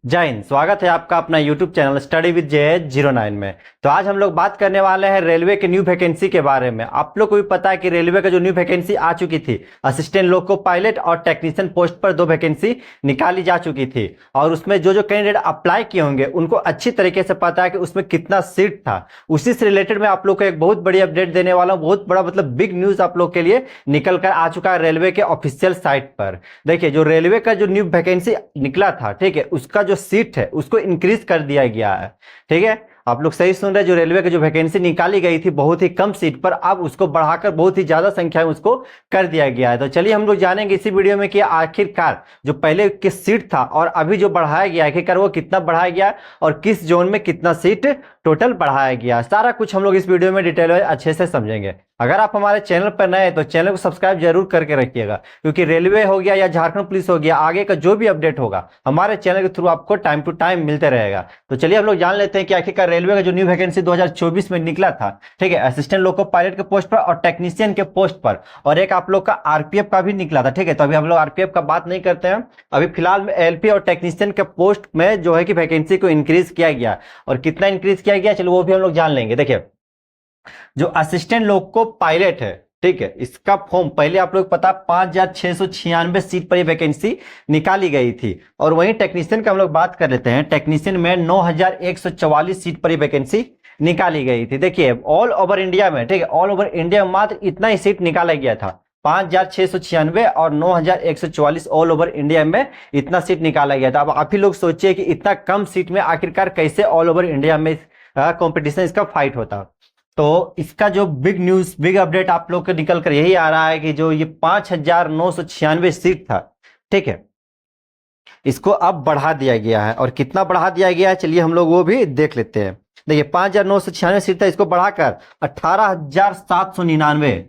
जय हिंद। स्वागत है आपका अपना YouTube channel study with JH09 में। तो आज हम लोग बात करने वाले हैं रेलवे के न्यू वैकेंसी के बारे में। आप लोग को भी पता है कि रेलवे का जो न्यू वैकेंसी आ चुकी थी, असिस्टेंट लोको पायलट और टेक्नीशियन पोस्ट पर 2 वैकेंसी निकाली जा चुकी थी। और उसमें जो जो कैंडिडेट अप्लाई किए होंगे उनको अच्छी तरीके से पता है कि उसमें कितना सीट था। उसी से रिलेटेड मैं आप लोग को एक बहुत बड़ी अपडेट देने वाला हूँ। बहुत बड़ा मतलब बिग न्यूज आप लोग के लिए निकल कर आ चुका है रेलवे के ऑफिशियल साइट पर। देखिए, जो रेलवे का जो न्यू वैकेंसी निकला था, ठीक है, उसका जो सीट है उसको इंक्रीज कर दिया गया है। ठीक है, आप लोग सही सुन रहे हैं। जो रेलवे की जो वैकेंसी निकाली गई थी बहुत ही कम सीट पर, अब उसको बढ़ाकर बहुत ही ज्यादा संख्या में उसको कर दिया गया है। तो चलिए हम लोग जानेंगे इसी वीडियो में कि आखिरकार जो पहले किस सीट था और अभी जो बढ़ाया गया, आखिरकार वो कितना बढ़ाया गया और किस जोन में कितना सीट टोटल बढ़ाया गया। सारा कुछ हम लोग इस वीडियो में डिटेल में अच्छे से समझेंगे। अगर आप हमारे चैनल पर नए हैं तो चैनल को सब्सक्राइब जरूर करके रखिएगा, क्योंकि रेलवे हो गया या झारखंड पुलिस हो गया, आगे का जो भी अपडेट होगा हमारे चैनल के थ्रू आपको टाइम टू टाइम मिलते रहेगा। तो चलिए हम लोग जान लेते हैं कि आखिरकार रेलवे का जो न्यू वैकेंसी 2024 में निकला था, ठीक है, असिस्टेंट लोको पायलट के पोस्ट पर और टेक्नीशियन के पोस्ट पर, और एक आप लोग का आरपीएफ का भी निकला था। ठीक है, तो अभी हम लोग आरपीएफ का बात नहीं करते हैं। अभी फिलहाल में एलपी और टेक्नीशियन के पोस्ट में जो है कि वैकेंसी को इंक्रीज किया गया, और कितना इंक्रीज किया गया चलो वो भी हम लोग जान लेंगे। देखिए, जो असिस्टेंट लोको पायलट है, ठीक है, इसका फॉर्म पहले आप लोग पता 5,696 सीट पर ये वैकेंसी निकाली गई थी। और वहीं टेक्नीशियन का हम लोग बात कर लेते हैं। टेक्नीशियन में 9,144 सीट पर ये वैकेंसी निकाली गई थी। देखिए, ऑल ओवर इंडिया में, ठीक है, ऑल ओवर इंडिया में मात्र इतना ही सीट निकाला गया था, 5,696 और 9,144 ऑल ओवर इंडिया में इतना सीट निकाला गया था। अब आप ही लोग सोचिए कि इतना कम सीट में आखिरकार कैसे ऑल ओवर इंडिया में कंपटीशन इसका फाइट होता। तो इसका जो बिग न्यूज, बिग अपडेट आप लोग को निकल कर यही आ रहा है कि जो ये 5,996 सीट था, ठीक है, इसको अब बढ़ा दिया गया है। और कितना बढ़ा दिया गया है चलिए हम लोग वो भी देख लेते हैं। देखिए, 5,996 सीट था, इसको बढ़ाकर 18,799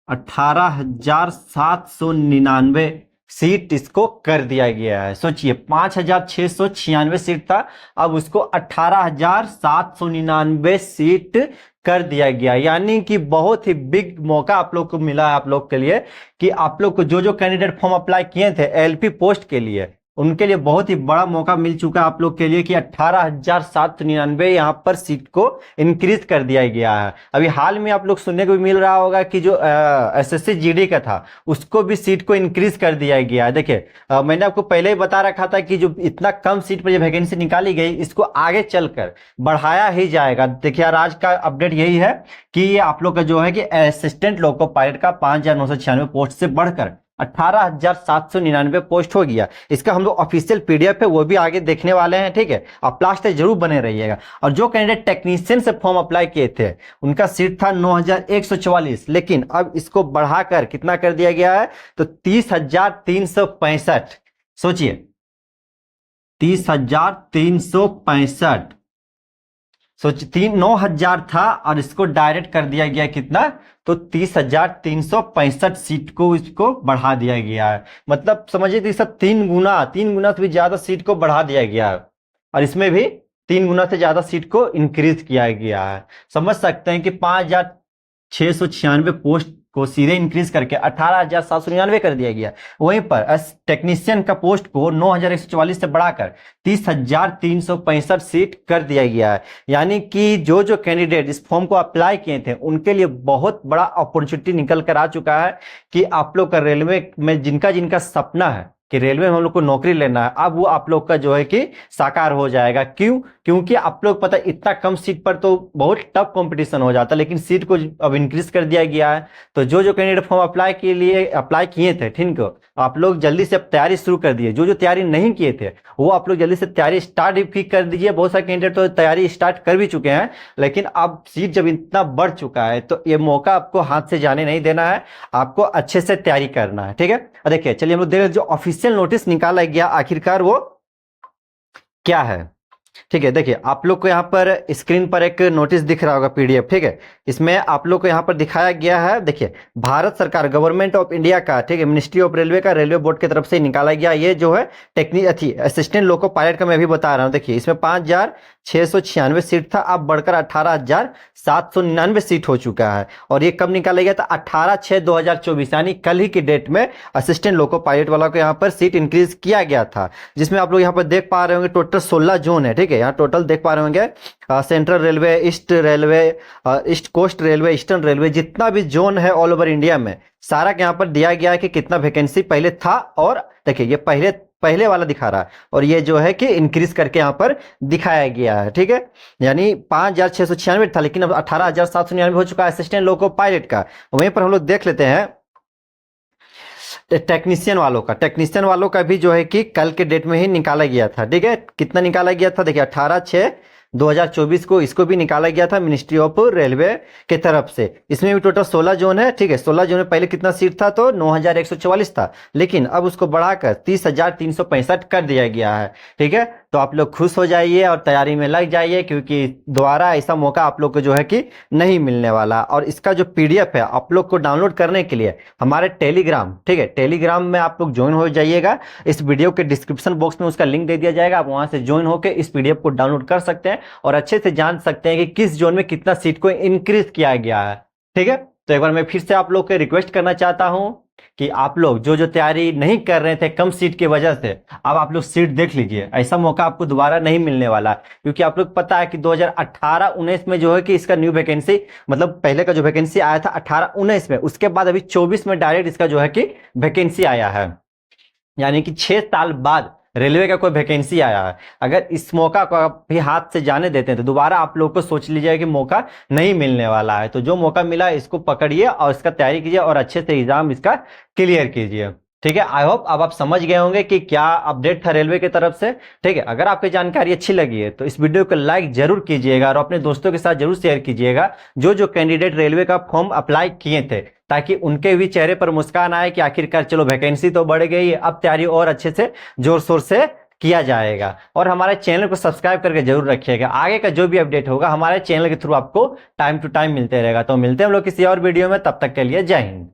18,799 सीट इसको कर दिया गया है। सोचिए, 5,696 सीट था, अब उसको 18,799 सीट कर दिया गया। यानी कि बहुत ही बिग मौका आप लोग को मिला है, आप लोग के लिए, कि आप लोग को जो जो कैंडिडेट फॉर्म अप्लाई किए थे एलपी पोस्ट के लिए, उनके लिए बहुत ही बड़ा मौका मिल चुका है आप लोग के लिए कि 18,799 यहाँ पर सीट को इंक्रीज कर दिया गया है। अभी हाल में आप लोग सुनने को भी मिल रहा होगा कि जो एसएससी जीडी का था उसको भी सीट को इंक्रीज कर दिया गया है। देखिए, मैंने आपको पहले ही बता रखा था कि जो इतना कम सीट पर ये वैकेंसी निकाली गई, इसको आगे चलकर बढ़ाया ही जाएगा। देखिए यार, आज का अपडेट यही है कि ये आप लोग का जो है कि असिस्टेंट लोको पायलट का 5,996 पोस्ट से बढ़कर 18,799 पोस्ट हो गया। इसका हम लोग ऑफिशियल पीडीएफ है, वो भी आगे देखने वाले हैं। ठीक है, आप लास्ट तक जरूर बने रहिएगा। और जो कैंडिडेट टेक्नीशियन से फॉर्म अप्लाई किए थे उनका सीट था 9,144, लेकिन अब इसको बढ़ाकर कितना कर दिया गया है तो 30,365। सोचिए, 30,365। सोच 9,000 था और इसको डायरेक्ट कर दिया गया कितना तो 30,365 सीट को इसको बढ़ा दिया गया है। मतलब समझिए तो सब 3 गुना से भी ज्यादा सीट को बढ़ा दिया गया है, और इसमें भी 3 गुना से ज्यादा सीट को इंक्रीज किया गया है। समझ सकते हैं कि 5,696 पोस्ट को सीधे इंक्रीज करके 18,799 कर दिया गया। वहीं पर टेक्नीशियन का पोस्ट को 9,144 से बढ़ाकर 30,365 सीट कर दिया गया है। यानी कि जो जो कैंडिडेट इस फॉर्म को अप्लाई किए थे उनके लिए बहुत बड़ा अपॉर्चुनिटी निकल कर आ चुका है कि आप लोग का रेलवे में जिनका जिनका सपना है कि रेलवे में हम लोग को नौकरी लेना है, अब वो आप लोग का जो है कि साकार हो जाएगा। क्यों? क्योंकि आप लोग पता है इतना कम सीट पर तो बहुत टफ कंपटीशन हो जाता, लेकिन सीट को अब इंक्रीज कर दिया गया है। तो जो जो कैंडिडेट फॉर्म अप्लाई किए थे, ठीक है, आप लोग जल्दी से अब तैयारी शुरू कर दिए। जो जो तैयारी नहीं किए थे वो आप लोग जल्दी से तैयारी स्टार्ट भी कर दीजिए। बहुत सारे कैंडिडेट तो तैयारी स्टार्ट कर भी चुके हैं, लेकिन अब सीट जब इतना बढ़ चुका है तो ये मौका आपको हाथ से जाने नहीं देना है, आपको अच्छे से तैयारी करना है। ठीक है, देखिए चलिए हम लोग देखें जो ऑफिशियल नोटिस निकाला गया आखिरकार वो क्या है। ठीक है, देखिए आप लोग को यहाँ पर स्क्रीन पर एक नोटिस दिख रहा होगा पीडीएफ, ठीक है। इसमें आप लोग को यहाँ पर दिखाया गया है, देखिए भारत सरकार गवर्नमेंट ऑफ इंडिया का, ठीक है, मिनिस्ट्री ऑफ रेलवे का, रेलवे बोर्ड की तरफ से निकाला गया ये जो है असिस्टेंट लोको पायलट का मैं भी बता रहा हूँ। देखिए इसमें 5,696 सीट था, अब बढ़कर 18,799 सीट हो चुका है। और ये कब निकाला गया था? 18/6/2024 यानी कल ही की डेट में असिस्टेंट लोको पायलट वाला को यहाँ पर सीट इंक्रीज किया गया था। जिसमें आप लोग यहाँ पर देख पा रहे होंगे टोटल 16 जोन है, ठीक है। यहाँ टोटल देख पा रहे होंगे central railway, east railway, east coast railway, eastern railway, जितना भी जोन है ऑल ओवर इंडिया में सारा के यहाँ पर दिया गया है कि कितना वैकेंसी पहले था। और देखिए ये पहले वाला दिखा रहा है और ये जो है कि इंक्रीज करके यहाँ पर दिखाया गया है, ठीक है। यानी 5,696 था लेकिन अब 18,799 हो चुका है असिस्टेंट लोको पायलट का। वहीं पर हम लोग देख लेते हैं टेक्नीशियन वालों का भी जो है कि कल के डेट में ही निकाला गया था, ठीक है। कितना निकाला गया था? देखिए 18/6/2024 को इसको भी निकाला गया था मिनिस्ट्री ऑफ रेलवे के तरफ से। इसमें भी टोटल 16 जोन है, ठीक है। 16 जोन में पहले कितना सीट था? तो 9,144 था, लेकिन अब उसको बढ़ाकर 30,365 कर दिया गया है, ठीक है। तो आप लोग खुश हो जाइए और तैयारी में लग जाइए, क्योंकि दोबारा ऐसा मौका आप लोग को जो है कि नहीं मिलने वाला। और इसका जो पीडीएफ है आप लोग को डाउनलोड करने के लिए हमारे टेलीग्राम, ठीक है, टेलीग्राम में आप लोग ज्वाइन हो जाइएगा। इस वीडियो के डिस्क्रिप्शन बॉक्स में उसका लिंक दे दिया जाएगा, आप वहां से ज्वाइन होकर इस पीडीएफ को डाउनलोड कर सकते हैं और अच्छे से जान सकते हैं कि किस जोन में कितना सीट को इंक्रीज किया गया है, ठीक है। तो एक बार मैं फिर से आप लोग को रिक्वेस्ट करना चाहता हूं कि आप लोग जो तैयारी नहीं कर रहे थे कम सीट की वजह से, अब आप लोग सीट देख लीजिए। ऐसा मौका आपको दोबारा नहीं मिलने वाला, क्योंकि आप लोग पता है कि 2018-19 में जो है कि इसका न्यू वैकेंसी, मतलब पहले का जो वैकेंसी आया था 18-19 में, उसके बाद अभी 24 में डायरेक्ट इसका जो है कि वैकेंसी आया है। यानी कि 6 साल बाद रेलवे का कोई वैकेंसी आया है। अगर इस मौका को आप भी हाथ से जाने देते हैं तो दोबारा आप लोग को सोच लीजिए कि मौका नहीं मिलने वाला है। तो जो मौका मिला इसको पकड़िए और इसका तैयारी कीजिए और अच्छे से एग्जाम इसका क्लियर कीजिए, ठीक है। आई होप अब आप समझ गए होंगे कि क्या अपडेट था रेलवे की तरफ से, ठीक है। अगर आपकी जानकारी अच्छी लगी है तो इस वीडियो को लाइक जरूर कीजिएगा और अपने दोस्तों के साथ जरूर शेयर कीजिएगा जो कैंडिडेट रेलवे का फॉर्म अप्लाई किए थे, ताकि उनके भी चेहरे पर मुस्कान आए कि आखिरकार चलो वैकेंसी तो बढ़ गई है, अब तैयारी और अच्छे से जोर शोर से किया जाएगा। और हमारे चैनल को सब्सक्राइब करके जरूर रखिएगा, आगे का जो भी अपडेट होगा हमारे चैनल के थ्रू आपको टाइम टू टाइम मिलते रहेगा। तो मिलते हैं हम लोग किसी और वीडियो में, तब तक के लिए जय हिंद।